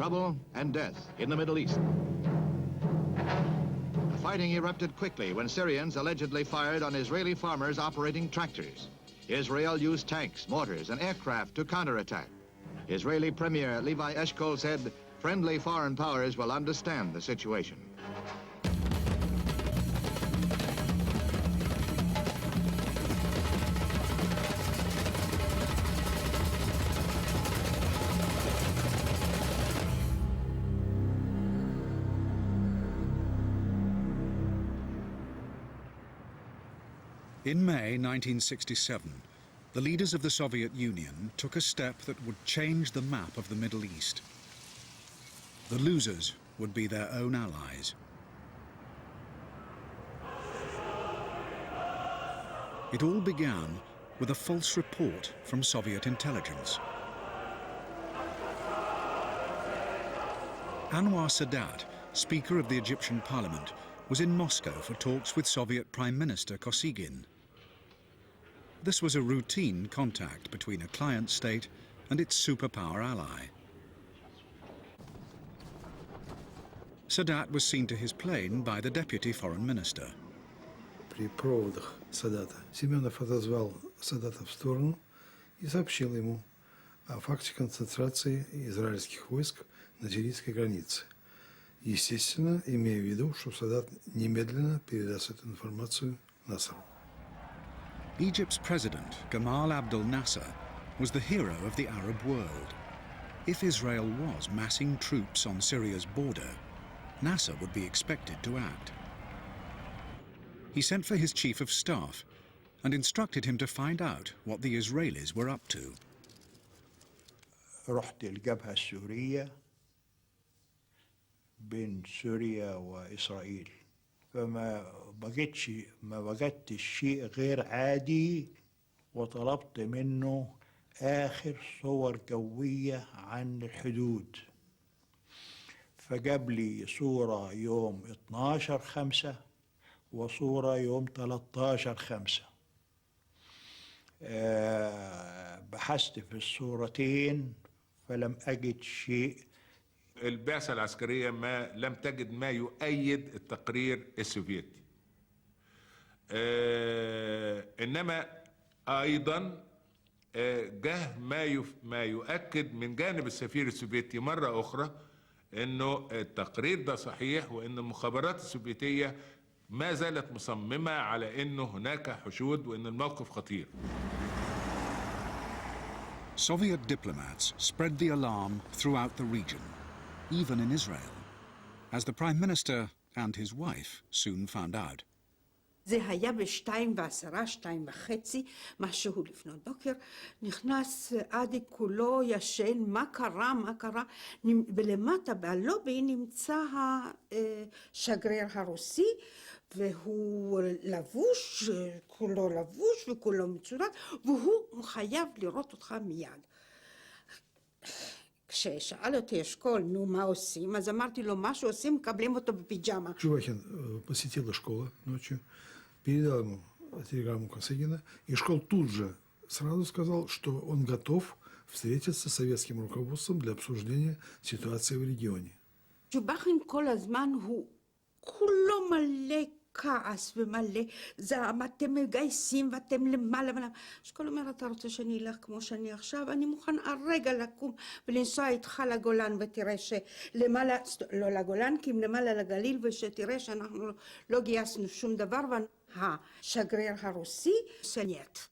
trouble and death in the Middle East. The fighting erupted quickly when Syrians allegedly fired on Israeli farmers operating tractors. Israel used tanks, mortars, and aircraft to counterattack. Israeli Premier Levi Eshkol said, friendly foreign powers will understand the situation. In May 1967, the leaders of the Soviet Union took a step that would change the map of the Middle East. The losers would be their own allies. It all began with a false report from Soviet intelligence. Anwar Sadat, Speaker of the Egyptian Parliament, was in Moscow for talks with Soviet Prime Minister Kosygin. This was a routine contact between a client state and its superpower ally. Sadat was seen to his plane by the deputy foreign minister. При проводах Садата Семенов отозвал Садата в сторону и сообщил ему о факте концентрации израильских войск на сирийской границе. Естественно, имея в виду, что Садат немедленно передаст эту информацию Насеру. Egypt's president, Gamal Abdel Nasser, was the hero of the Arab world. If Israel was massing troops on Syria's border, Nasser would be expected to act. He sent for his chief of staff and instructed him to find out what the Israelis were up to. رحت الجبهة السورية بين سوريا وإسرائيل فما وجدتش شيء غير عادي وطلبت منه آخر صور جوية عن الحدود فجاب لي صورة يوم 12/5 وصورة يوم 13/5 بحثت في الصورتين فلم أجد شيء. البعثة العسكرية لم تجد ما يؤيد التقرير السوفيتي. إنما أيضا جه ما يؤكد من جانب السفير السوفيتي مرة أخرى إنه التقرير ده صحيح وإن المخابرات السوفيتية ما زالت مصممة على إنه هناك حشود وإن الموقف خطير. Soviet diplomats spread the alarm throughout the region, even in Israel, as the Prime Minister and his wife soon found out. זה היה ב-2:10, 2:30, משהו לפנות בוקר, נכנס עדי כולו ישן, מה קרה, ולמטה בלובי נמצא השגריר הרוסי, והוא לבוש, כולו לבוש וכולו מצורת, והוא חייב לראות אותך מיד. כששאל אותי אשכול, נו, מה עושים? אז אמרתי לו, מה שעושים, מקבלים אותו בפיג'מה. Чувахин посетила школу ночью, передал ему телеграмму Косыгина, и Школ тут же сразу сказал, что он готов встретиться с советским руководством для обсуждения ситуации в регионе. Чубахин כל הזמן הוא כולו מלא כעס ומלא זעם, אתם מגייסים ואתם למעלה. אשכול אומר, אתה רוצה שאני אלך כמו שאני עכשיו? אני מוכן הרגע לקום ולנסוע איתך לגולן ותראה שלמעלה, לא לגולן, כי אם למעלה לגליל, ושתראה שאנחנו לא גייסנו שום דבר, והשגריר הרוסי סניית.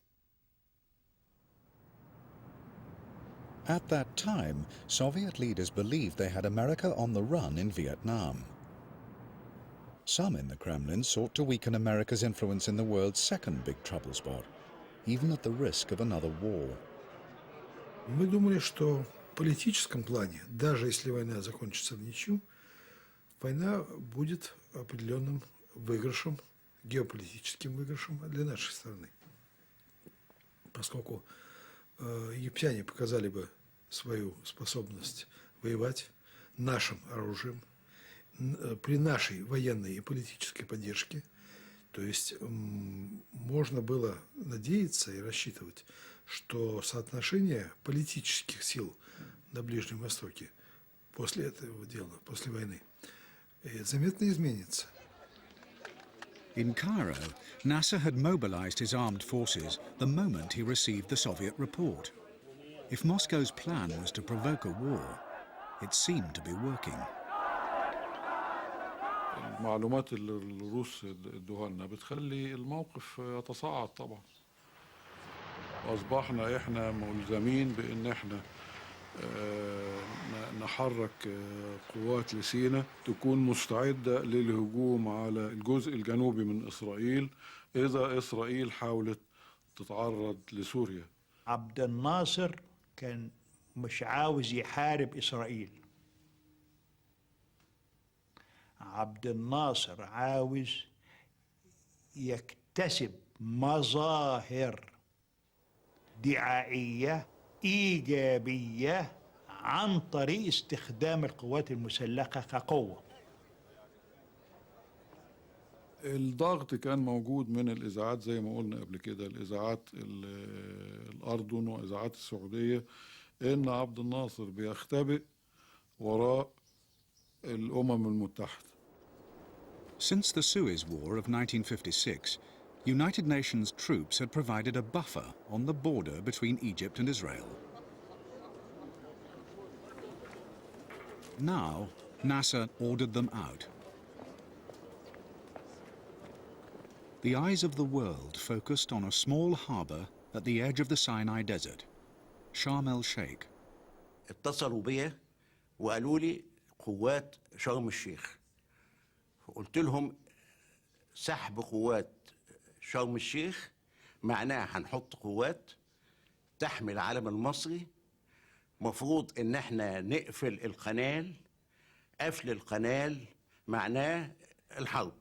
At that time, Soviet leaders believed they had America on the run in Vietnam. Some in the Kremlin sought to weaken America's influence in the world's second big trouble spot, even at the risk of another war. Мы думали, что в политическом плане, даже если война закончится в ничью, война будет определенным выигрышем, геополитическим выигрышем для нашей страны. Поскольку египтяне показали бы свою способность воевать нашим оружием, при нашей военной и политической поддержке, то есть можно было надеяться и рассчитывать, что соотношение политических сил на Ближнем Востоке после этого дела, после войны, заметно изменится. In Cairo, Nasser had mobilized his armed forces the moment he received the Soviet report. If Moscow's plan was to provoke a war, it seemed to be working. المعلومات اللي الروس ادوها لنا بتخلي الموقف يتصاعد طبعا. واصبحنا احنا ملزمين بان احنا نحرك قوات لسيناء تكون مستعدة للهجوم على الجزء الجنوبي من إسرائيل إذا إسرائيل حاولت تتعرض لسوريا. عبد الناصر كان مش عاوز يحارب إسرائيل. عبد الناصر عاوز يكتسب مظاهر دعائية إيجابية عن طريق استخدام القوات المسلحة كقوة. الضغط كان موجود من الإذاعات زي ما قلنا قبل كده، الإذاعات الأردن وإذاعات السعودية، إن عبد الناصر بيختبئ وراء الأمم المتحدة. Since the Suez War of 1956, United Nations troops had provided a buffer on the border between Egypt and Israel. Now, Nasser ordered them out. The eyes of the world focused on a small harbour at the edge of the Sinai Desert, Sharm el-Sheikh. اتصلوا بيا وقالوا لي قوات شرم الشيخ. فقلت لهم سحب قوات شرم الشيخ معناه هنحط قوات تحمي العلم المصري. مفروض ان احنا نقفل القنال. قفل القنال معناه الحرب.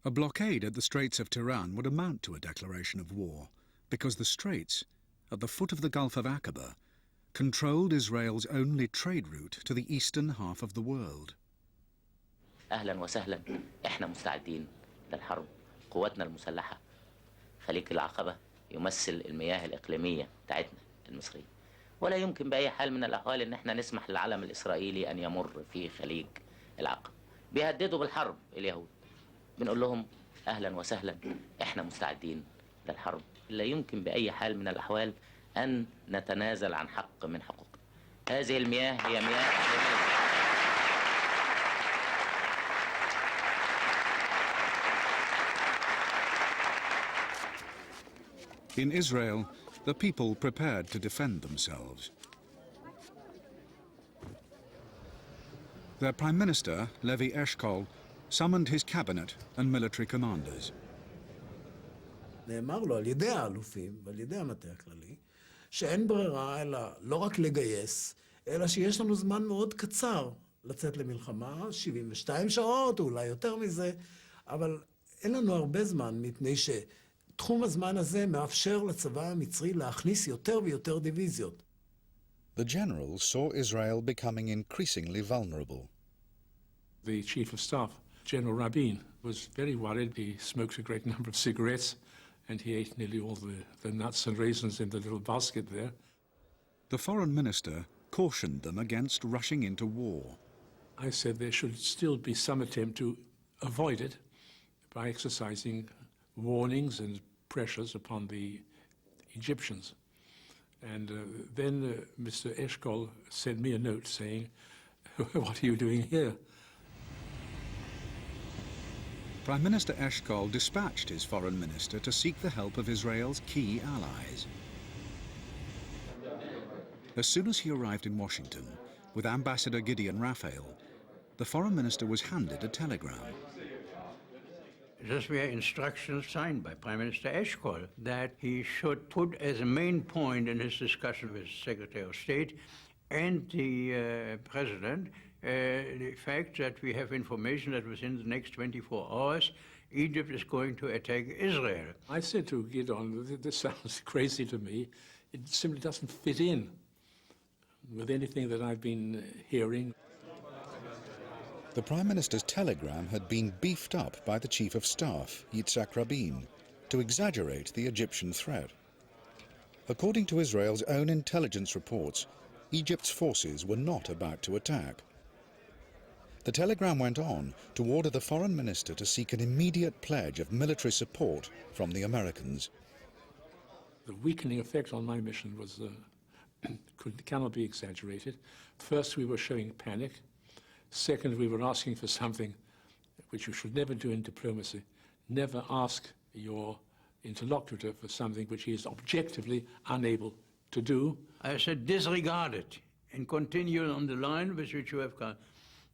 A blockade at the Straits of Tiran would amount to a declaration of war, because the Straits, at the foot of the Gulf of Aqaba, controlled Israel's only trade route to the eastern half of the world. أهلا وسهلا، إحنا مستعدين للحرب. قواتنا المسلحة خليج العقبة يمثل المياه الإقليمية بتاعتنا المصرية، ولا يمكن بأي حال من الأحوال إن إحنا نسمح للعلم الإسرائيلي أن يمر في خليج العقبة. بيهددوا بالحرب اليهود. بنقول لهم أهلا وسهلا، إحنا مستعدين للحرب. لا يمكن بأي حال من الأحوال أن نتنازل عن حق من حقوقنا. هذه المياه هي مياه إقليمية. In Israel, the people prepared to defend themselves. Their Prime Minister, Levi Eshkol, summoned his cabinet and military commanders. נאמר לו על ידי האלופים ועל ידי המטה הכללי שאין ברירה אלא לא רק לגייס, אלא שיש לנו זמן מאוד קצר לצאת למלחמה, 72 שעות, אולי יותר מזה, אבל אין לנו הרבה זמן, מפני שתחום הזמן הזה מאפשר לצבא המצרי להכניס יותר ויותר דיוויזיות. The generals saw Israel becoming increasingly vulnerable. The Chief of Staff, General Rabin, was very worried. He smoked a great number of cigarettes, and he ate nearly all the nuts and raisins in the little basket there. The foreign minister cautioned them against rushing into war. I said there should still be some attempt to avoid it by exercising warnings and pressures upon the Egyptians. And then Mr. Eshkol sent me a note saying, "What are you doing here?" Prime Minister Eshkol dispatched his foreign minister to seek the help of Israel's key allies. As soon as he arrived in Washington, with Ambassador Gideon Raphael, the foreign minister was handed a telegram. Those were instructions signed by Prime Minister Eshkol that he should put as a main point in his discussion with Secretary of State and the President the fact that we have information that within the next 24 hours Egypt is going to attack Israel. I said to Gideon, this sounds crazy to me. It simply doesn't fit in with anything that I've been hearing. The Prime Minister's telegram had been beefed up by the Chief of Staff, Yitzhak Rabin, to exaggerate the Egyptian threat. According to Israel's own intelligence reports, Egypt's forces were not about to attack. The telegram went on to order the foreign minister to seek an immediate pledge of military support from the Americans. The weakening effect on my mission was cannot be exaggerated. First, we were showing panic. Second, we were asking for something which you should never do in diplomacy. Never ask your interlocutor for something which he is objectively unable to do. I said, disregard it and continue on the line with which you have gone.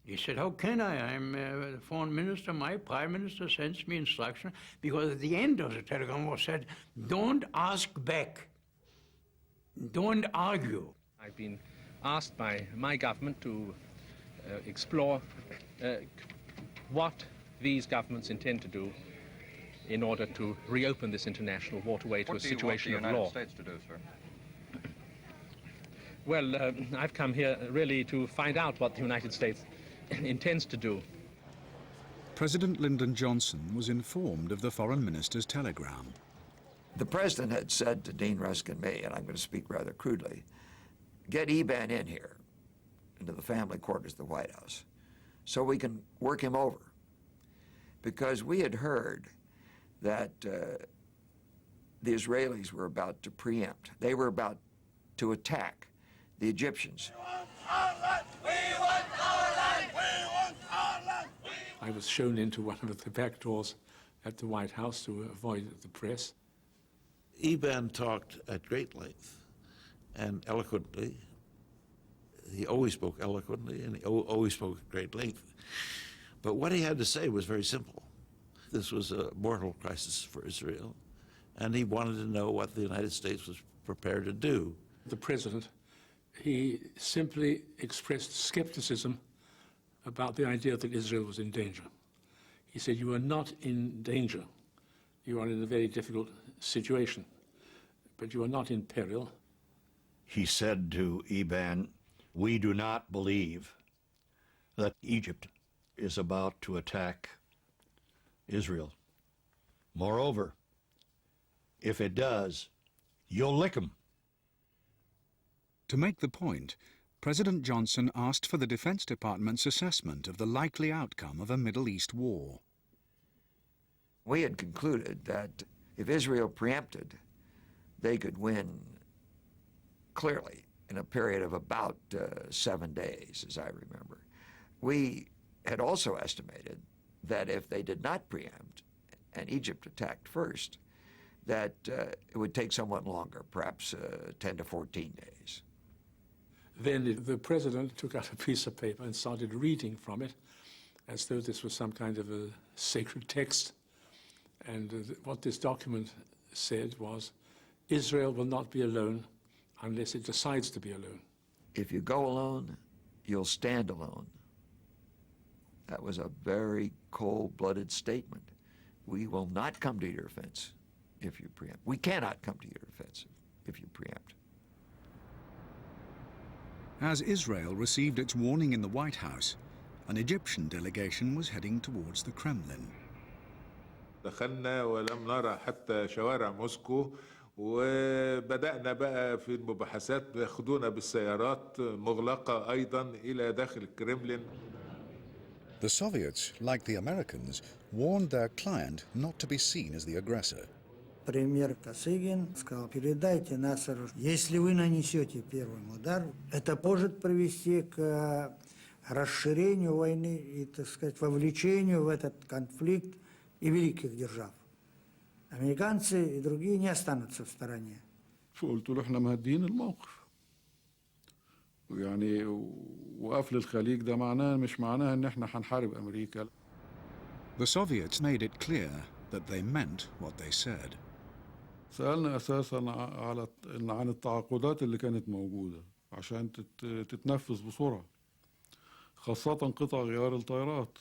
He said, how can I? I'm the foreign minister. My prime minister sends me instruction, because at the end of the telegram was said, don't ask back. Don't argue. I've been asked by my government to explore what these governments intend to do in order to reopen this international waterway to a situation of law. What do you want the United States to do, sir? Well, I've come here really to find out what the United States intends to do. President Lyndon Johnson was informed of the foreign minister's telegram. The president had said to Dean Rusk and me, and I'm going to speak rather crudely, get Eban in here, into the family quarters of the White House, so we can work him over. Because we had heard that the Israelis were about to preempt. They were about to attack the Egyptians. I was shown into one of the back doors at the White House to avoid the press. Eban talked at great length and eloquently. He always spoke eloquently, and he always spoke at great length. But what he had to say was very simple. This was a mortal crisis for Israel, and he wanted to know what the United States was prepared to do. The president, he simply expressed skepticism about the idea that Israel was in danger. He said, you are not in danger. You are in a very difficult situation, but you are not in peril. He said to Eban, we do not believe that Egypt is about to attack Israel. Moreover, if it does, you'll lick 'em. To make the point, President Johnson asked for the Defense Department's assessment of the likely outcome of a Middle East war. We had concluded that if Israel preempted, they could win clearly in a period of about 7 days, as I remember. We had also estimated that if they did not preempt and Egypt attacked first, that it would take somewhat longer, perhaps 10 to 14 days. Then the president took out a piece of paper and started reading from it as though this was some kind of a sacred text. And what this document said was, Israel will not be alone unless it decides to be alone. If you go alone, you'll stand alone. That was a very cold-blooded statement. We will not come to your defense if you preempt. We cannot come to your defense if you preempt. As Israel received its warning in the White House, an Egyptian delegation was heading towards the Kremlin. دخلنا ولم نرى حتى شوارع موسكو وبدأنا بقى في المباحثات بياخدونا بالسيارات مغلقة أيضا إلى داخل الكرملين. The Soviets, like the Americans, warned their client not to be seen as the aggressor. Премьер Косыгин сказал, передайте Нассеру, если вы нанесете первый удар, это может привести к расширению войны и, так сказать, вовлечению в этот конфликт и великих держав. Американцы и другие не останутся в стороне. فقلت له احنا مهدين الموقف. يعني وقفل الخليج ده معناه مش معناه ان احنا هنحارب امريكا. The Soviets made it clear that they meant what they said. سألنا أساساً عن التعاقدات اللي كانت موجودة عشان تتنفذ بسرعة، خاصة قطع غيار الطائرات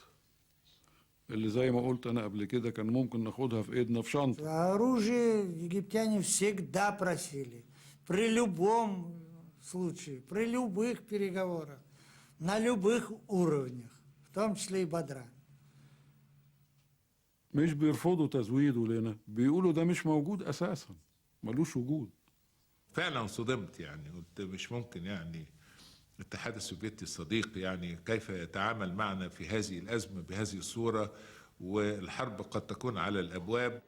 اللي زي ما قلت أنا قبل كده كان ممكن ناخدها في إيدنا في شنطة. Оружие египтяне всегда просили, при любом случае, при любых переговорах, на любых уровнях, в том числе и Бадра. مش بيرفضوا تزويده لنا، بيقولوا ده مش موجود أساساً، ملوش وجود. فعلا صدمت، يعني قلت مش ممكن يعني الاتحاد السوفيتي الصديق يعني كيف يتعامل معنا في هذه الأزمة بهذه الصورة، والحرب قد تكون على الأبواب.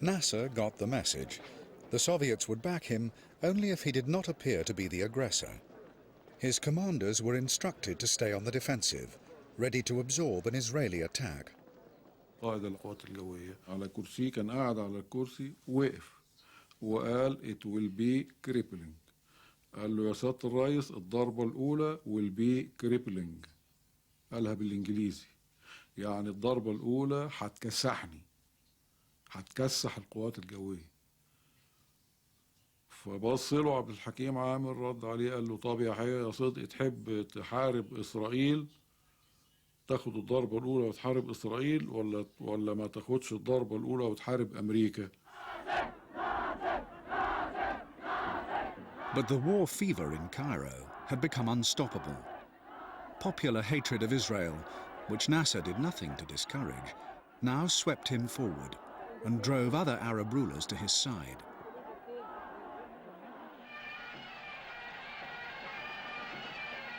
Nasser got the message. The Soviets would back him only if he did not appear to be the aggressor. His commanders were instructed to stay on the defensive, ready to absorb an Israeli attack. قائد القوات الجوية على كرسي كان قاعد على الكرسي وقف وقال it will be crippling. قال له يا سيادة الرئيس الضربة الأولى will be crippling. قالها بالإنجليزي، يعني الضربة الأولى هتكسحني، هتكسح القوات الجوية. فبص له عبد الحكيم عامر رد عليه قال له طب يا صدق تحب تحارب إسرائيل، تاخد الضربة الأولى وتحارب إسرائيل ولا ما تاخدش الضربة الأولى وتحارب أمريكا؟ But the war fever in Cairo had become unstoppable. Popular hatred of Israel, which Nasser did nothing to discourage, now swept him forward and drove other Arab rulers to his side.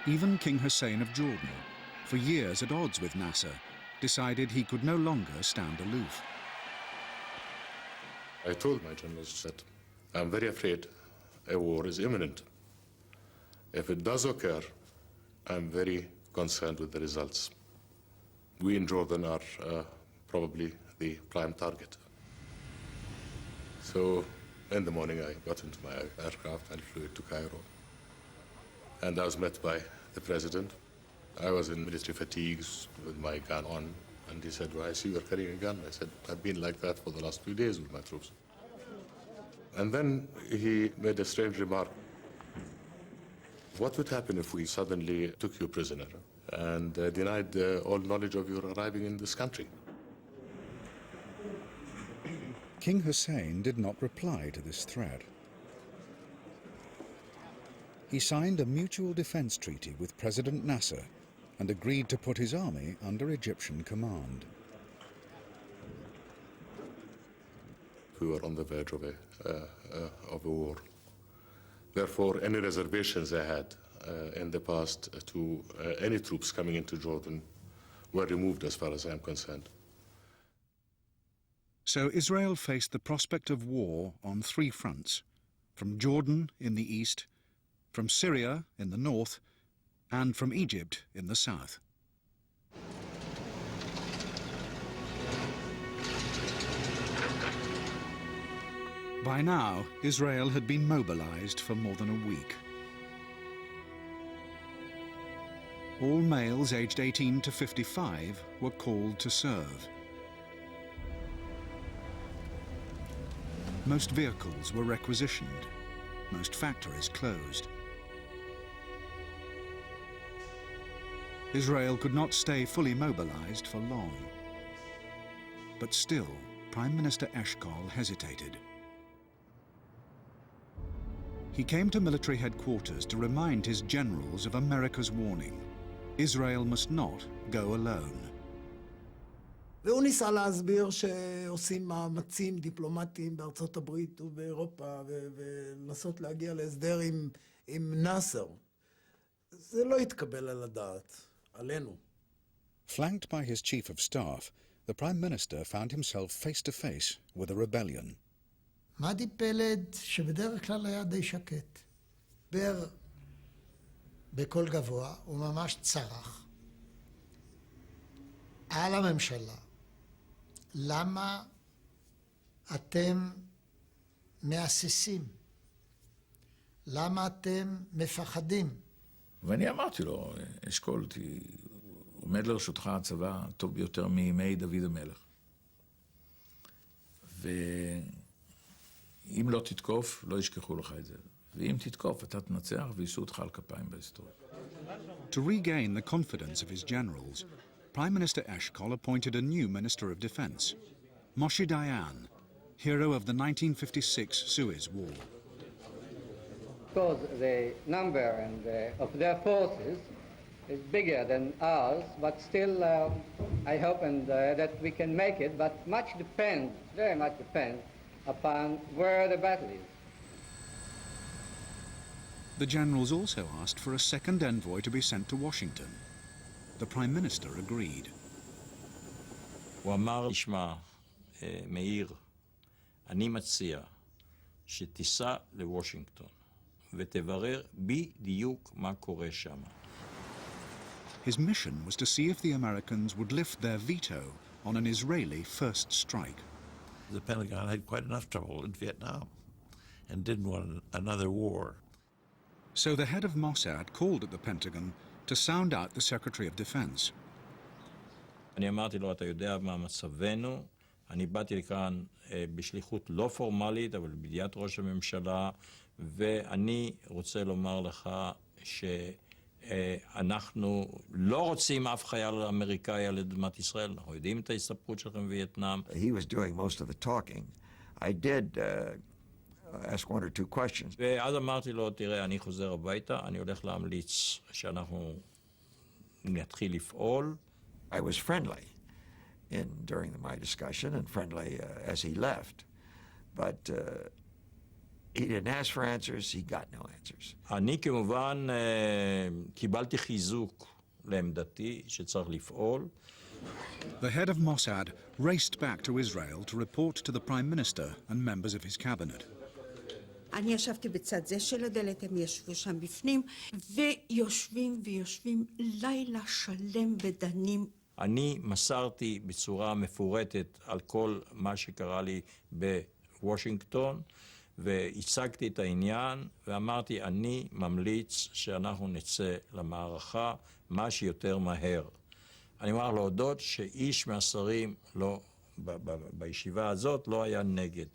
Even King Hussein of Jordan, for years at odds with Nasser, decided he could no longer stand aloof. I told my generals that I'm very afraid a war is imminent. If it does occur, I'm very concerned with the results. We in Jordan are probably the prime target. So in the morning I got into my aircraft and flew to Cairo. And I was met by the president. I was in military fatigues with my gun on, and he said, well, I see you're carrying a gun. I said, I've been like that for the last few days with my troops. And then he made a strange remark. What would happen if we suddenly took you prisoner and denied all knowledge of your arriving in this country? King Hussein did not reply to this threat. He signed a mutual defense treaty with President Nasser and agreed to put his army under Egyptian command. We were on the verge of a war. Therefore, any reservations I had in the past to any troops coming into Jordan were removed as far as I'm concerned. So Israel faced the prospect of war on three fronts: from Jordan in the east, from Syria in the north, and from Egypt in the south. By now, Israel had been mobilized for more than a week. All males aged 18 to 55 were called to serve. Most vehicles were requisitioned, most factories closed. Israel could not stay fully mobilized for long. But still, Prime Minister Eshkol hesitated. He came to military headquarters to remind his generals of America's warning. Israel must not go alone. והוא ניסה להסביר שעושים מאמצים דיפלומטיים בארצות הברית ובאירופה ולנסות להגיע להסדר עם נאסר. זה לא התקבל על הדעת, עלינו. Flanked by his chief of staff, the Prime Minister found himself face to face with a rebellion. מדי פלד, שבדרך כלל היה די שקט, בר בקול גבוה, הוא ממש צרח על הממשלה. למה אתם מהססים? למה אתם מפחדים? ואני אמרתי לו, אשכול, עומד לרשותך הצבא טוב ביותר מימי דוד המלך. ואם לא תתקוף, לא ישכחו לך את זה. ואם תתקוף, אתה תנצח וישאו אותך על כפיים בהיסטוריה. To regain the confidence of his generals, Prime Minister Eshkol appointed a new Minister of Defense, Moshe Dayan, hero of the 1956 Suez War. Because the number of their forces is bigger than ours, but still I hope that we can make it, but much depends, very much depends, upon where the battle is. The generals also asked for a second envoy to be sent to Washington. The Prime Minister agreed. הוא אמר, תשמע, מאיר, אני מציע שתיסע לוושינגטון ותברר בדיוק מה קורה שם. His mission was to see if the Americans would lift their veto on an Israeli first strike. The Pentagon had quite enough trouble in Vietnam and didn't want another war. So the head of Mossad called at the Pentagon to sound out the Secretary of Defense. אני אמרתי לו, אתה יודע מה מצבנו, אני באתי לכאן בשליחות לא פורמלית, אבל בידיעת ראש הממשלה, ואני רוצה לומר לך שאנחנו לא רוצים אף חייל אמריקאי על אדמת ישראל, אנחנו יודעים את ההסתברות שלכם בווייטנאם. He was doing most of the talking. I did ask one or two questions. ואז אמרתי לו, תראה, אני חוזר הביתה, אני הולך להמליץ שאנחנו נתחיל לפעול. I was friendly during my discussion and friendly as he left. But he didn't ask for answers, he got no answers. אני כמובן קיבלתי חיזוק לעמדתי שצריך לפעול. The head of Mossad raced back to Israel to report to the Prime Minister and members of his cabinet. אני ישבתי בצד זה של הדלת, הם ישבו שם בפנים, ויושבים לילה שלם ודנים. אני מסרתי בצורה מפורטת על כל מה שקרה לי בוושינגטון, והצגתי את העניין, ואמרתי, אני ממליץ שאנחנו נצא למערכה מה שיותר מהר. אני אומר להודות שאיש מהשרים לא, בישיבה הזאת לא היה נגד.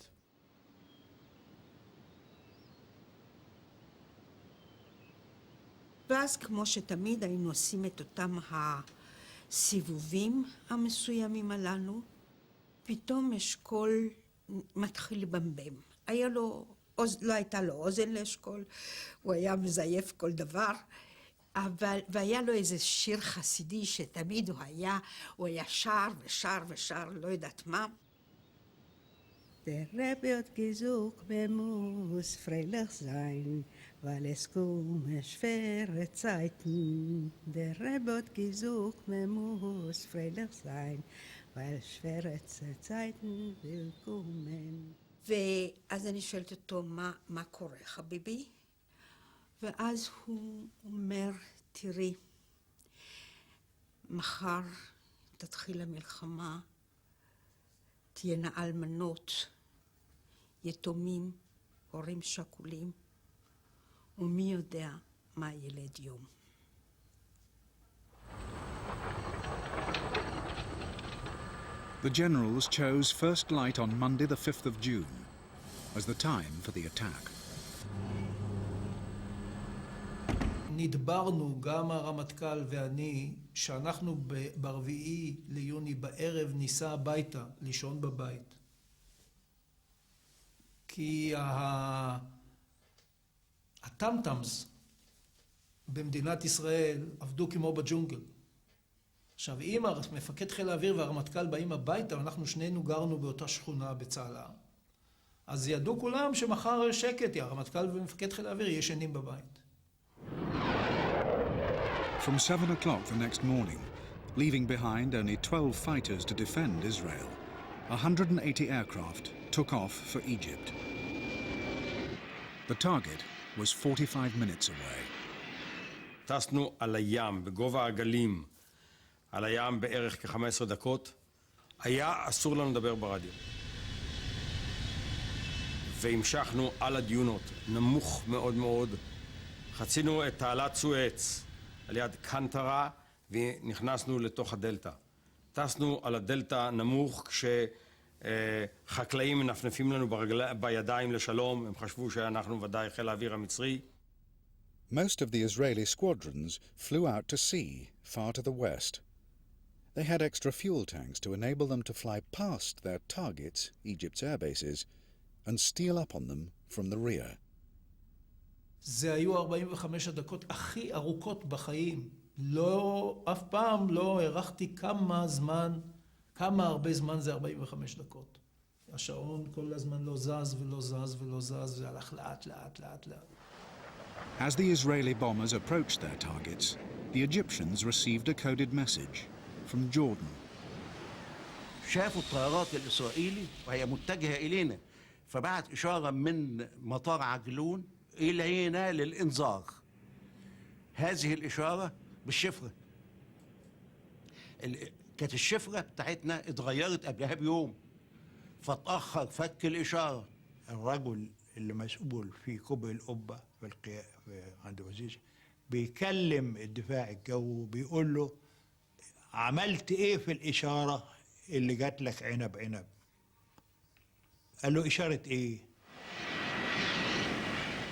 ואז כמו שתמיד היינו עושים את אותם הסיבובים המסוימים הללו, פתאום אשכול מתחיל לבמבם. לא הייתה לו אוזן לאשכול, הוא היה מזייף כל דבר, והיה לו איזה שיר חסידי שתמיד הוא היה שר, לא יודעת מה. Der Rebbe hat gesucht, wer muss freilich sein, weil es kommen schwere Zeiten. Der Rebbe hat gesucht, wer muss freilich sein, weil schwere Zeiten willkommen. ואז אני שואלת אותו, מה קורה, חביבי? ואז הוא אומר, תראי, מחר תתחיל המלחמה, תהיינה אלמנות, יתומים, הורים שכולים, ומי יודע מה ילד יום. The generals chose first light on Monday the 5th of June as the time for the attack. נדברנו, גם הרמטכ"ל ואני, שאנחנו ברביעי ליוני בערב ניסע הביתה, לישון בבית. כי הטמטמס במדינת ישראל עבדו כמו בג'ונגל. עכשיו, אם מפקד חיל האוויר והרמטכ"ל באים הביתה, ואנחנו שנינו גרנו באותה שכונה בצהלה, אז ידעו כולם שמחר שקט, הרמטכ"ל ומפקד חיל האוויר ישנים בבית. From 7 o'clock the next morning, leaving behind only 12 fighters to defend Israel, 180 aircraft took off for Egypt. The target was 45 minutes away. טסנו על הים, בגובה הגלים, על הים בערך כ-15 דקות. היה אסור לנו לדבר ברדיו. והמשכנו על הדיונות, נמוך מאוד מאוד. חצינו את תעלת סואץ על יד קנטרה ונכנסנו לתוך הדלטה. טסנו על הדלטה נמוך כשחקלאים מנפנפים לנו בידיים לשלום, הם חשבו שאנחנו ודאי חיל האוויר המצרי. Most of the Israeli squadrons flew out to sea, far to the west. They had extra fuel tanks to enable them to fly past their targets, Egypt's air bases, and steal up on them from the rear. זה היו 45 הדקות הכי ארוכות בחיים. אף פעם לא הערכתי כמה הרבה זמן זה 45 דקות. השעון כל הזמן לא זז ולא זז ולא זז, זה הלך לאט לאט לאט לאט. As the Israeli bombers approached their targets, the Egyptians received a coded message from Jordan. شافوا الطيارات الإسرائيلي وهي متجهة إلينا، فبعت إشارة من مطار عجلون إلينا للإنذار. هذه الإشارة بالشفرة. كانت الشفرة بتاعتنا اتغيرت قبلها بيوم، فتأخر فك الإشارة. الرجل اللي مسؤول في كوبري القبة عند وزير بيكلم الدفاع الجوي بيقول له عملت ايه في الإشارة اللي جات لك عنب عنب؟ قال له إشارة ايه؟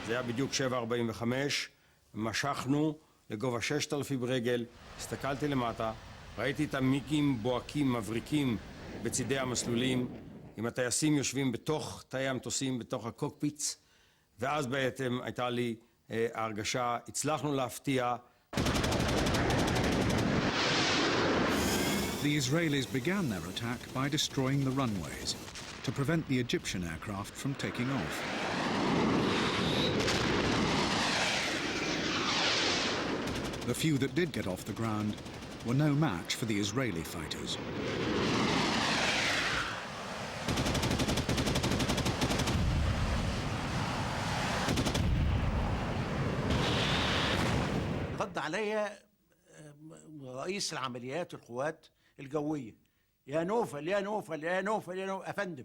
זה היה בדיוק 7:45, משכנו לגובה 6,000 רגל, הסתכלתי למטה, ראיתי את המיגים בוהקים, מבריקים בצידי המסלולים, עם הטייסים יושבים בתוך תאי המטוסים, בתוך הקוקפיטס, ואז בעצם הייתה לי ההרגשה, הצלחנו להפתיע. The Israelis began their attack by destroying the runways to prevent the Egyptian aircraft from taking off. The few that did get off the ground were no match for the Israeli fighters. رد عليا رئيس العمليات القوات الجوية، يا نوفل يا نوفل يا نوفل يا نوفل أفندم،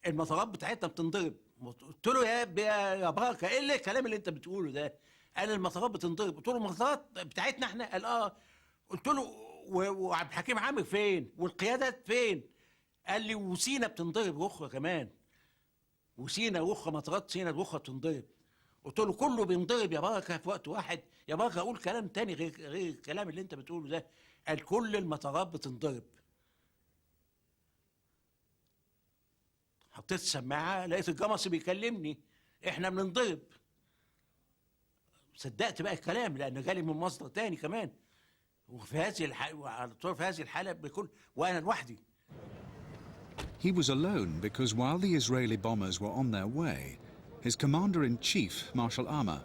المطارات بتاعتنا بتنضرب. قلت له يا بركة ايه اللي الكلام اللي انت بتقوله ده؟ قال المطارات بتنضرب. قلت له المطارات بتاعتنا احنا؟ قال اه. قلت له وعبد الحكيم عامر فين؟ والقيادات فين؟ قال لي وسينا بتنضرب رخرة كمان، وسينا رخرة، مطارات سينا رخرة بتنضرب. قلت له كله بينضرب يا بركة في وقت واحد، يا بركة اقول كلام تاني غير الكلام اللي انت بتقوله ده. قال كل المطارات بتنضرب. حطيت السماعة لقيت الجمص بيكلمني، احنا بننضرب. صدقت بقى الكلام لأنه جالي من مصدر تاني كمان. وفي هذه الحالة بكل وأنا لوحدي. He was alone because while the Israeli bombers were on their way, his commander-in-chief, Marshal Amar,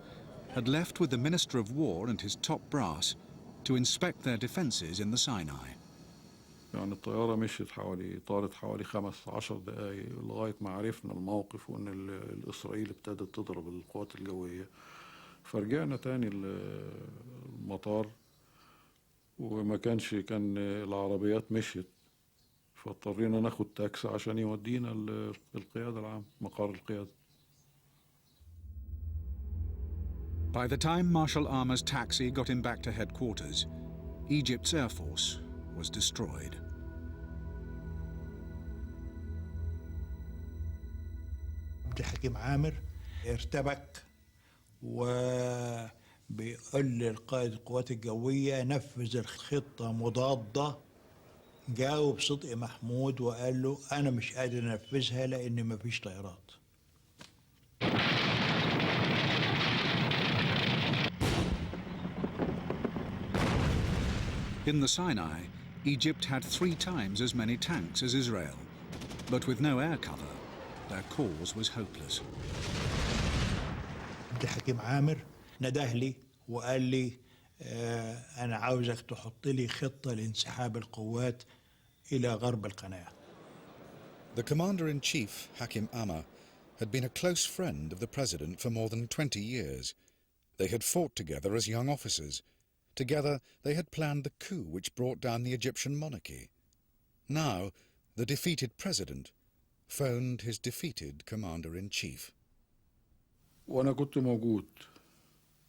had left with the Minister of War and his top brass to inspect their defences in the Sinai. يعني الطيارة مشيت طارت حوالي 15 دقايق لغاية ما عرفنا الموقف وإن الإسرائيل ابتدت تضرب القوات الجوية. فرجعنا تاني المطار وما كان العربيات مشيت، فاضطرينا ناخد تاكسي عشان يودينا القيادة العامة، مقر القيادة. By the time Marshal Amar's taxi got him back to headquarters, Egypt's air force was destroyed. عبد الحكيم عامر ارتبك وبيقول للقائد القوات الجوية نفذ الخطة مضادة. جاوب صدقي محمود وقال له أنا مش قادر أنفذها لأن مفيش طيارات. In the Sinai, Egypt had 3 times as many tanks as Israel, but with no air cover, their cause was hopeless. عبد الحكيم عامر نداه لي وقال لي أنا عاوزك تحط لي خطة لانسحاب القوات إلى غرب القناة. The commander-in-chief, Hakim Amar, had been a close friend of the president for more than 20 years. They had fought together as young officers. Together, they had planned the coup which brought down the Egyptian monarchy. Now, the defeated president phoned his defeated commander-in-chief. وأنا كنت موجود،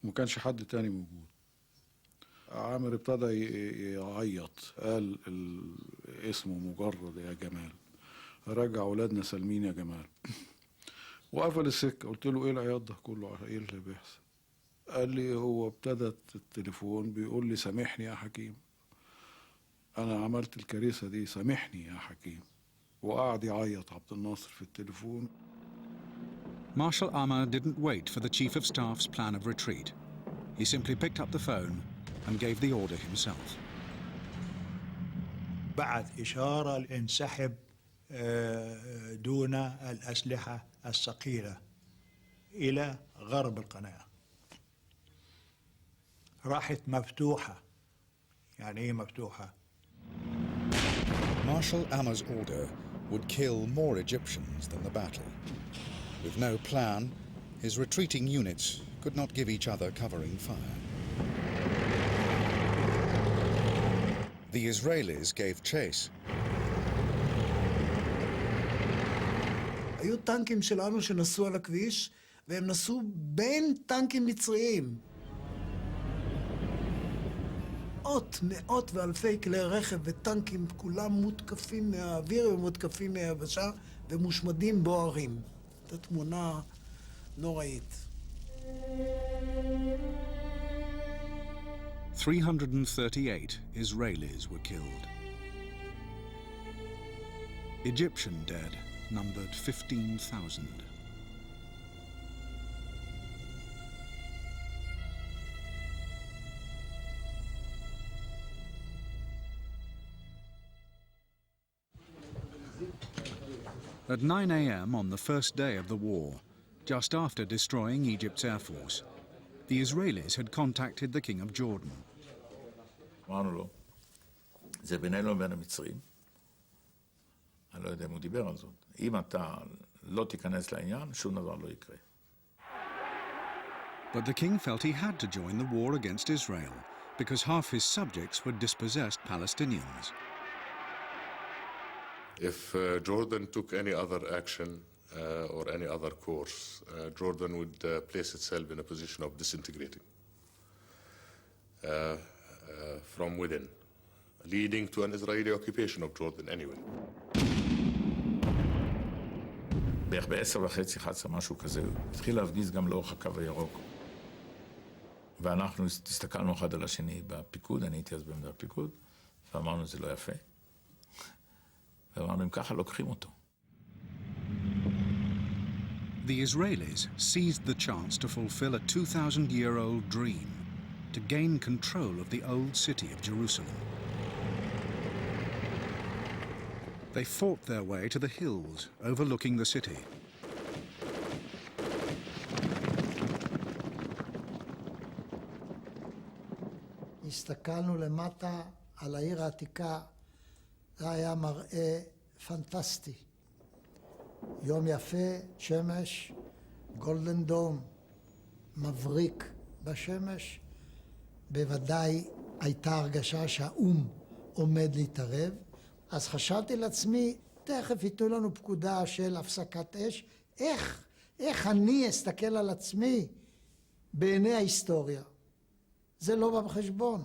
ما كانش حد تاني موجود. عامر ابتدى يعيط، قال اسمه مجرد يا جمال، رجع أولادنا سالمين يا جمال. وقفل السكة. قلت له إيه العياط ده كله؟ إيه اللي بيحصل؟ قال لي هو ابتدت التليفون بيقول لي سامحني يا حكيم، أنا عملت الكارثة دي، سامحني يا حكيم. وقعد يعيط عبد الناصر في التليفون. Marshal Amar didn't wait for the Chief of Staff's plan of retreat. He simply picked up the phone and gave the order himself. بعت إشارة لانسحب دون الأسلحة الثقيلة إلى غرب القناة. راحت مفتوحة. يعني إيه مفتوحة؟ Marshal Ammer's order would kill more Egyptians than the battle. With no plan, his retreating units could not give each other covering fire. The Israelis gave chase. היו טנקים שלנו שנסעו על הכביש, והם נסעו בין טנקים מצריים. מאות ואלפי כלי רכב וטנקים, כולם מותקפים מהאוויר ומותקפים מהיבשה, ומושמדים בוערים. זו תמונה נוראית. 338 Israelis were killed. Egyptian dead numbered 15,000. At 9 a.m. on the first day of the war, just after destroying Egypt's air force, the Israelis had contacted the King of Jordan. אמרנו לו, זה בינינו לבין המצרים. אני לא יודע אם הוא דיבר על זאת. אם אתה לא תיכנס לעניין, שום דבר לא יקרה. But the king felt he had to join the war against Israel because half his subjects were dispossessed Palestinians. If Jordan took any other action or any other course, Jordan would place itself in a position of disintegrating from within, leading to an Israeli occupation of Jordan anyway. בערך ב-10:30, 11, משהו כזה, התחיל להפגיז גם לאורך הקו הירוק. ואנחנו הסתכלנו אחד על השני בפיקוד, אני הייתי אז בעמדת הפיקוד, ואמרנו, זה לא יפה. ואמרנו, אם ככה לוקחים אותו. The Israelis seized the chance to fulfill a 2,000-year-old dream, to gain control of the old city of Jerusalem. They fought their way to the hills overlooking the city. הסתכלנו למטה על העיר העתיקה, זה היה מראה פנטסטי. יום יפה, שמש, גולדן דום, מבריק בשמש. בוודאי הייתה הרגשה שהאום עומד להתערב. אז חשבתי לעצמי, תכף ייתנו לנו פקודה של הפסקת אש. איך אני אסתכל על עצמי בעיני ההיסטוריה? זה לא בא בחשבון.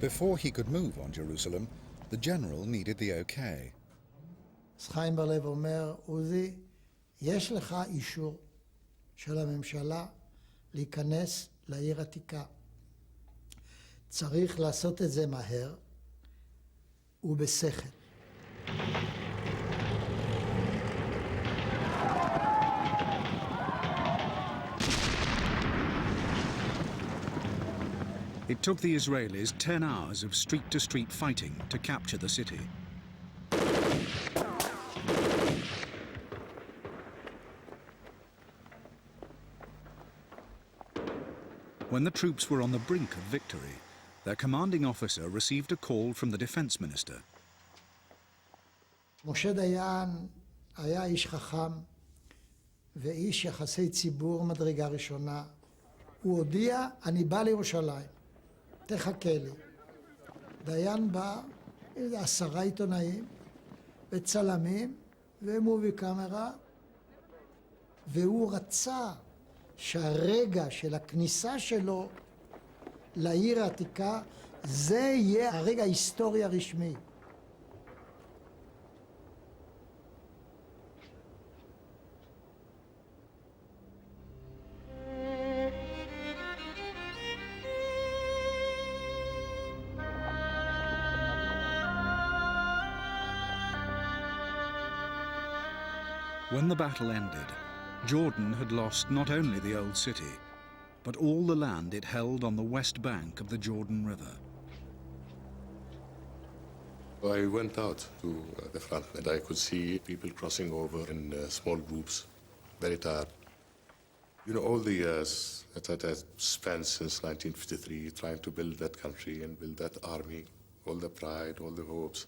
Before he could move on Jerusalem, the general needed the okay. אז חיים בר-לב אומר, עוזי, יש לך אישור של הממשלה להיכנס לעיר עתיקה. צריך לעשות את זה מהר ובשכל. It took the Israelis 10 hours of street-to-street fighting to capture the city. When the troops were on the brink of victory, their commanding officer received a call from the defense minister. משה דיין היה איש חכם ואיש יחסי ציבור מדרגה ראשונה. הוא הודיע, אני בא לירושלים, תחכה לי. דיין בא, 10 עיתונאים וצלמים ומובי קאמרה, והוא רצה שהרגע של הכניסה שלו לעיר העתיקה, זה יהיה הרגע ההיסטורי הרשמי. When the battle ended, Jordan had lost not only the old city, but all the land it held on the west bank of the Jordan River. I went out to the front and I could see people crossing over in small groups, very tired. You know, all the years that I spent since 1953 trying to build that country and build that army, all the pride, all the hopes,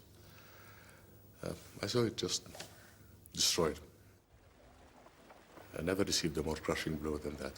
I saw it just destroyed. I never received a more crushing blow than that.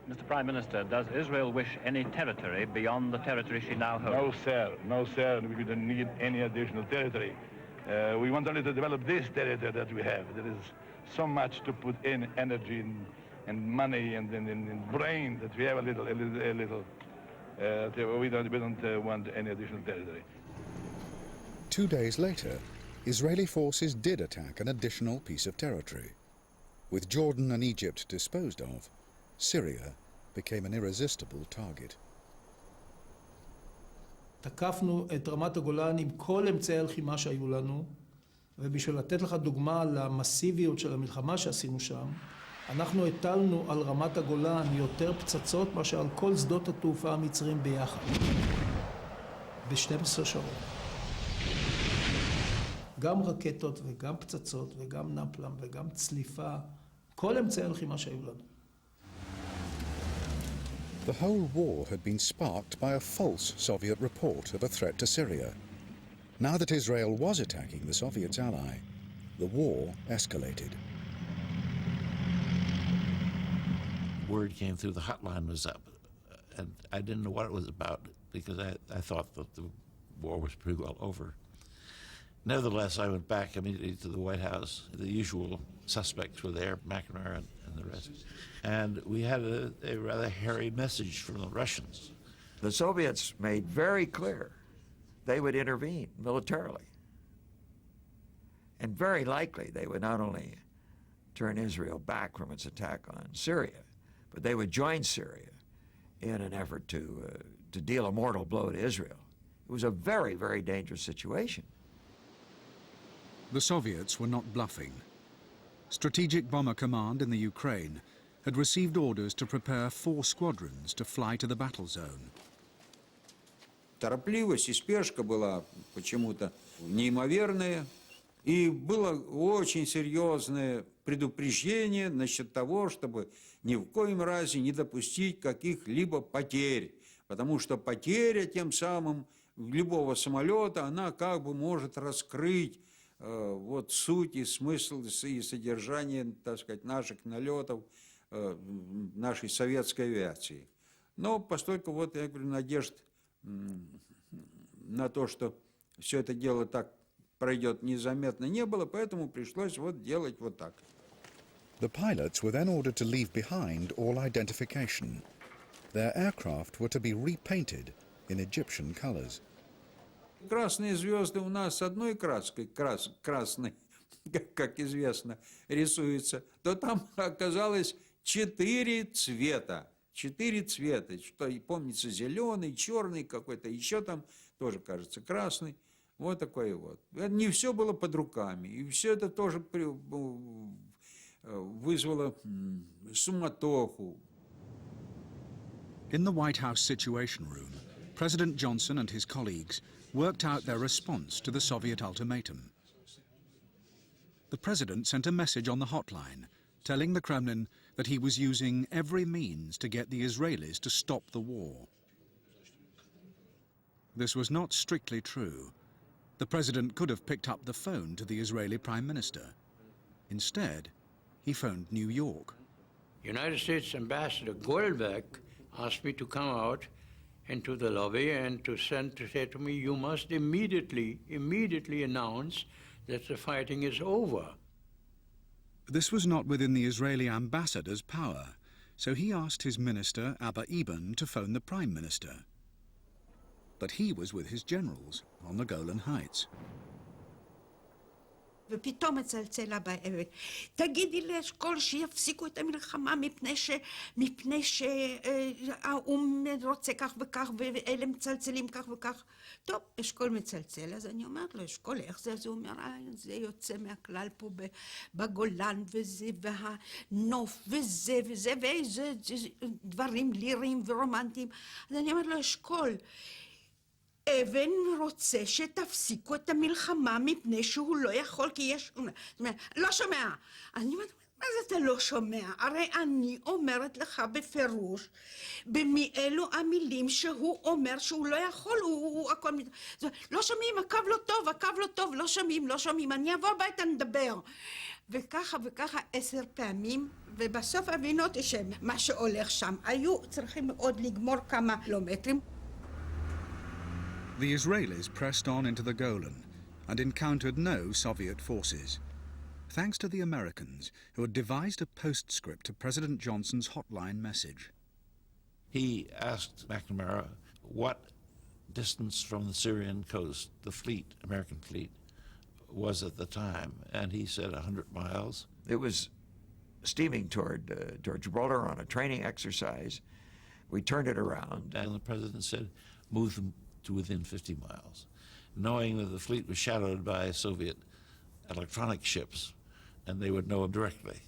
Mr. Prime Minister, does Israel wish any territory beyond the territory she now holds? No, sir. No, sir. We don't need any additional territory. We want only to develop this territory that we have. There is so much to put in energy and money and brain that we have a little. We don't want any additional territory. 2 days later, Israeli forces did attack an additional piece of territory. With Jordan and Egypt disposed of, Syria became an irresistible target. תקפנו את רמת הגולן עם כל אמצעי הלחימה שהיו לנו, ובשביל לתת לך דוגמה למסיביות של המלחמה שעשינו שם, אנחנו הטלנו על רמת הגולן יותר פצצות מאשר על כל שדות התעופה המצריים ביחד. ב-12 שעות. גם רקטות וגם פצצות וגם נפלם וגם צליפה, כל אמצעי הלחימה שהיו לנו. The whole war had been sparked by a false Soviet report of a threat to Syria. Now that Israel was attacking the Soviets' ally, the war escalated. Word came through the hotline was up, and I didn't know what it was about because I thought that the war was pretty well over. Nevertheless, I went back immediately to the White House. The usual suspects were there, McNamara and the rest. And we had a rather hairy message from the Russians. The Soviets made very clear they would intervene militarily. And very likely they would not only turn Israel back from its attack on Syria, but they would join Syria in an effort to deal a mortal blow to Israel. It was a very, very dangerous situation. The Soviets were not bluffing. Strategic Bomber Command in the Ukraine had received orders to prepare 4 squadrons to fly to the battle zone. Торопливость и спешка была почему-то неимоверная, и было очень серьезное предупреждение насчет того, чтобы ни в коем разе не допустить каких-либо потерь, потому что потеря тем самым любого самолета, она как бы может раскрыть вот суть и смысл и содержание, так сказать, наших налетов, нашей советской авиации. Но постольку вот, я говорю, надежд на то, что все это дело так пройдет незаметно, не было, поэтому пришлось вот делать вот так. The pilots were then ordered to leave behind all identification. Their aircraft were to be repainted in Egyptian colors. Красные звезды у нас одной краской, красной, как известно, рисуется, то там оказалось 4 цвета. 4 цвета, что, помнится, зеленый, черный какой-то, еще там тоже, кажется, красный. Вот такой вот. Не все было под руками, и все это тоже вызвало суматоху. In the White House Situation Room, President Johnson and his colleagues worked out their response to the Soviet ultimatum. The president sent a message on the hotline telling the Kremlin that he was using every means to get the Israelis to stop the war. This was not strictly true. The president could have picked up the phone to the Israeli Prime Minister. Instead, he phoned New York. United States Ambassador Goldberg asked me to come out into the lobby and to say to me, you must immediately announce that the fighting is over. This was not within the Israeli ambassador's power, so he asked his minister, Abba Eban, to phone the Prime Minister. But he was with his generals on the Golan Heights. ופתאום מצלצל באבן. תגידי לאשכול שיפסיקו את המלחמה מפני שהאום רוצה כך וכך ואלה מצלצלים כך וכך. טוב, אשכול מצלצל, אז אני אומרת לו, אשכול, איך זה? אז הוא אומר, זה יוצא מהכלל פה בגולן וזה, והנוף וזה וזה, ואיזה דברים ליריים ורומנטיים. אז אני אומרת לו, אשכול, אבן רוצה שתפסיקו את המלחמה מפני שהוא לא יכול, כי יש... זאת אומרת, לא שומע. אני אומרת, מה זה אתה לא שומע? הרי אני אומרת לך בפירוש, במאלו המילים שהוא אומר שהוא לא יכול, הוא הכל... לא שומעים, הקו לא טוב, הקו לא טוב, לא שומעים, לא שומעים, אני אבוא הביתה, נדבר. וככה וככה 10 פעמים, ובסוף הבינות שמה שהולך שם, היו צריכים עוד לגמור כמה קילומטרים. The Israelis pressed on into the Golan and encountered no Soviet forces, thanks to the Americans, who had devised a postscript to President Johnson's hotline message. He asked McNamara what distance from the Syrian coast the fleet, American fleet, was at the time, and he said 100 miles. It was steaming toward Gibraltar on a training exercise. We turned it around. And the president said, move them to within 50 miles, knowing that the fleet was shadowed by Soviet electronic ships, and they would know them directly.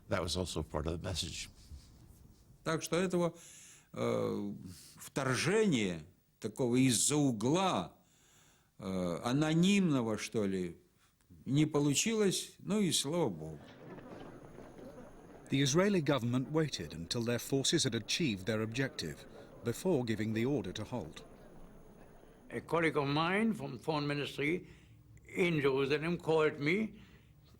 That was also part of the message. Так что этого вторжения, такого из-за угла, анонимного, что ли, не получилось, ну и слава Богу. The Israeli government waited until their forces had achieved their objective before giving the order to halt. A colleague of mine from the Foreign Ministry in Jerusalem called me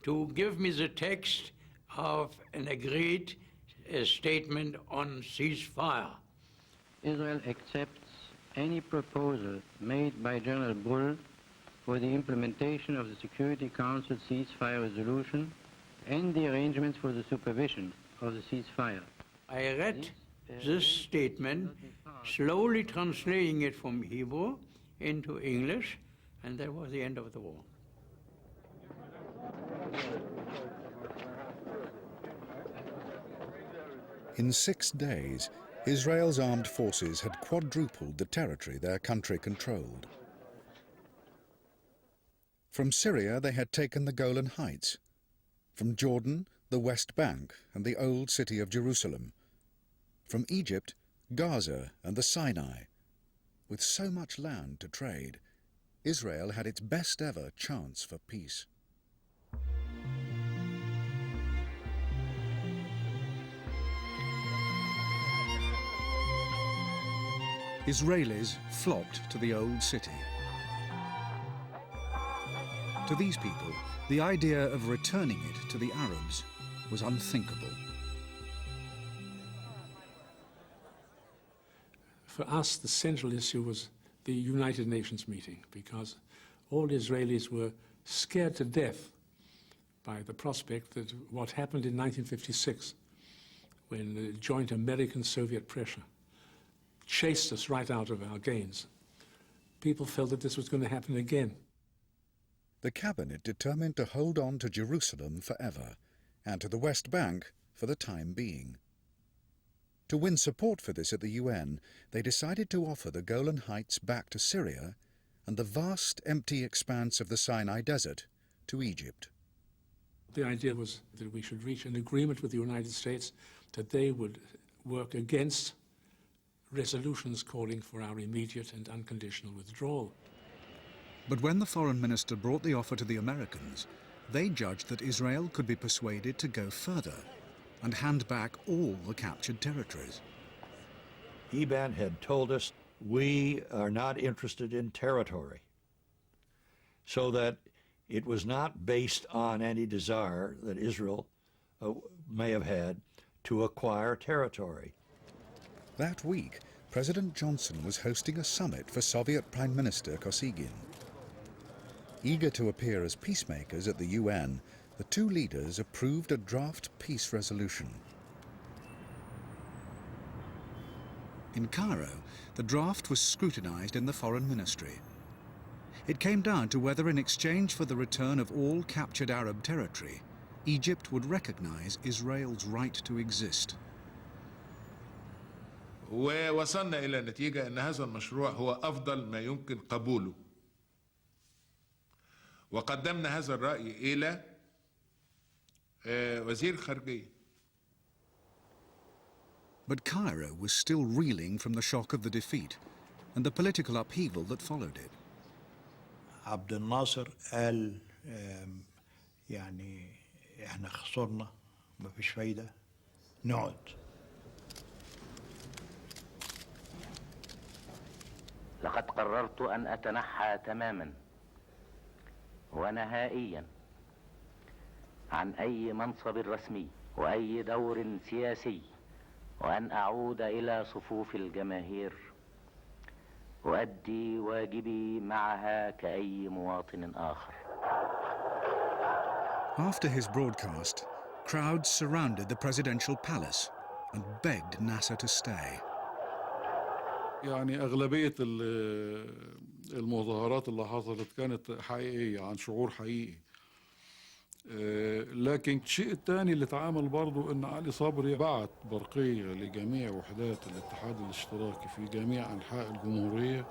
to give me the text of an agreed statement on ceasefire. Israel accepts any proposal made by General Bull for the implementation of the Security Council ceasefire resolution and the arrangements for the supervision of the ceasefire. I read this statement, slowly translating it from Hebrew into English, and that was the end of the war. In 6 days, Israel's armed forces had quadrupled the territory their country controlled. From Syria, they had taken the Golan Heights. From Jordan, the West Bank and the old city of Jerusalem. From Egypt, Gaza and the Sinai. With so much land to trade, Israel had its best ever chance for peace. Israelis flocked to the old city. To these people, the idea of returning it to the Arabs was unthinkable. For us, the central issue was the United Nations meeting, because all Israelis were scared to death by the prospect that what happened in 1956, when the joint American-Soviet pressure chased us right out of our gains, people felt that this was going to happen again. The cabinet determined to hold on to Jerusalem forever and to the West Bank for the time being. To win support for this at the UN, they decided to offer the Golan Heights back to Syria and the vast empty expanse of the Sinai Desert to Egypt. The idea was that we should reach an agreement with the United States that they would work against resolutions calling for our immediate and unconditional withdrawal. But when the foreign minister brought the offer to the Americans, they judged that Israel could be persuaded to go further and hand back all the captured territories. Eban had told us, we are not interested in territory, so that it was not based on any desire that Israel may have had to acquire territory. That week, President Johnson was hosting a summit for Soviet Prime Minister Kosygin. Eager to appear as peacemakers at the UN, the two leaders approved a draft peace resolution. In Cairo, the draft was scrutinized in the Foreign Ministry. It came down to whether, in exchange for the return of all captured Arab territory, Egypt would recognize Israel's right to exist. ووصلنا إلى نتيجة أن هذا المشروع هو أفضل ما يمكن قبوله. وقدمنا هذا الرأي إلى وزير الخارجية. But Cairo was still reeling from the shock of the defeat and the political upheaval that followed it. عبد الناصر قال يعني احنا خسرنا ما فيش فايدة نقعد. لقد قررت أن أتنحى تماما ونهائيا عن أي منصب رسمي وأي دور سياسي وأن أعود إلى صفوف الجماهير أؤدي واجبي معها كأي مواطن آخر. After his broadcast, crowds surrounded the presidential palace and begged Nasser to stay. يعني أغلبية المظاهرات اللي حصلت كانت حقيقية عن شعور حقيقي. لكن الشيء الثاني اللي اتعامل برضه ان علي صبري بعت برقية لجميع وحدات الاتحاد الاشتراكي في جميع أنحاء الجمهورية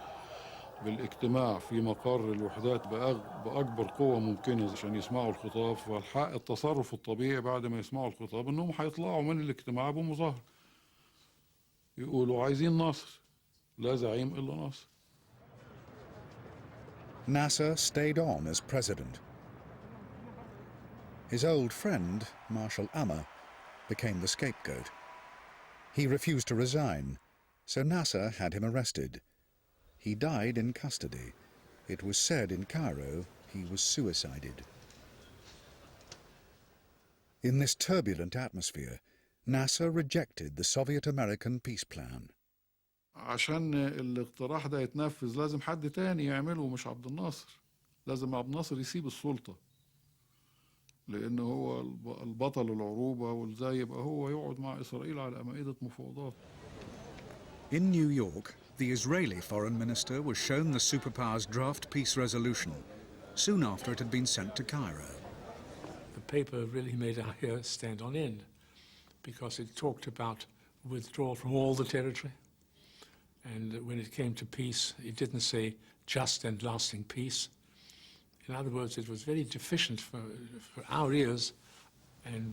بالاجتماع في مقر الوحدات بأكبر قوة ممكنة عشان يسمعوا الخطاب. فالحق التصرف الطبيعي بعد ما يسمعوا الخطاب انهم هيطلعوا من الاجتماع بمظاهرة يقولوا عايزين ناصر، لا زعيم إلا ناصر. Nasser stayed on as president. His old friend, Marshal Amer, became the scapegoat. He refused to resign, so Nasser had him arrested. He died in custody. It was said in Cairo he was suicided. In this turbulent atmosphere, Nasser rejected the Soviet-American peace plan. عشان الاقتراح ده يتنفذ لازم حد تاني يعمله مش عبد الناصر. لازم عبد الناصر يسيب السلطة لأنه هو البطل العروبة وإزاي يبقى هو يقعد مع إسرائيل على مائدة مفاوضات. In New York, the Israeli foreign minister was shown the superpower's draft peace resolution soon after it had been sent to Cairo. The paper really made our hair stand on end because it talked about withdrawal from all the territory. And when it came to peace, it didn't say just and lasting peace. In other words, it was very deficient for our ears, and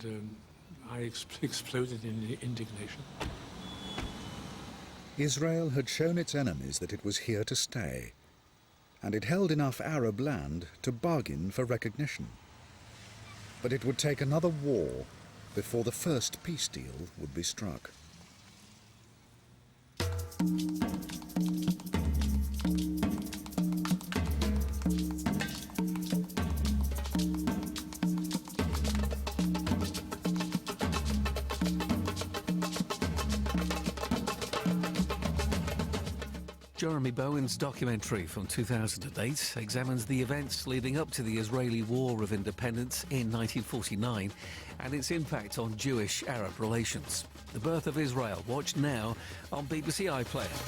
I exploded in indignation. Israel had shown its enemies that it was here to stay, and it held enough Arab land to bargain for recognition. But it would take another war before the first peace deal would be struck. Jeremy Bowen's documentary from 2008 examines the events leading up to the Israeli War of Independence in 1949 and its impact on Jewish-Arab relations. The Birth of Israel, watched now on BBC iPlayer.